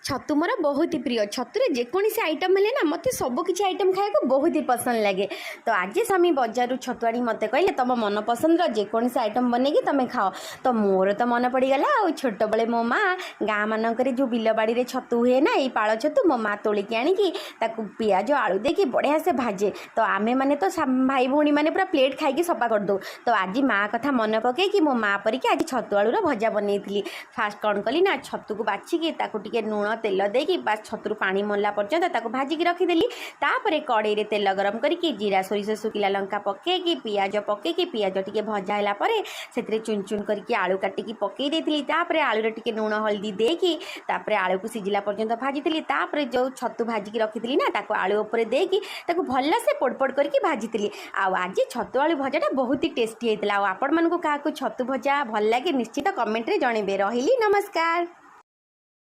छतु मोर बहुत ही प्रिय। छतुरे जेकोसी आइटम है ना मत सबकि आइटम खाया बहुत ही पसंद लगे। तो आज स्वामी बजार छतु आनी मत कहले तुम मन पसंद जेकोसी आइटम बनई तुम खाओ। तो मोर तो मन पड़गला आ छोट बड़े मो माँ गाँ मानक जो बिल बाड़ी छतु हुए ना ये पाड़ छतु मो माँ तोलिकी आणिकी पियाज आलू देकी बढ़िया से भाजे। तो आमे मैंने तो भाई भौणी मैंने पूरा प्लेट खाई सफा करदे। तो आज माँ कथा मन पकईकि मो माँ परिकी आज छतु आलूर भजा बनई। फास्ट कौन कली ना छतु को बाछिकी टे लुण तेल देकी बास छतुर पानी मरला पर्यंत भाजिकी रखीदेली। तापर कड़े तेल गरम करके जीरा सोरिष शुखिला लंका पकईकी पियाज पकईकी पियाज टे भजा है चुन चुन करके आलू काटिकी पकई देती। तापर आलू टे लुण हल्दी देकी तापर आलू को सिझिला पर्यंत भाजी। तापर जो छतु भाजिकी रखी ना ताको आलू उपर देकी भल से पोड़ करके भाजी। आज छतु आलू भजाटा बहुत ही टेस्टी होता। आपण मानू क्या छतु भजा भल लगे निश्चित कमेंट रे जनइबे। रही नमस्कार।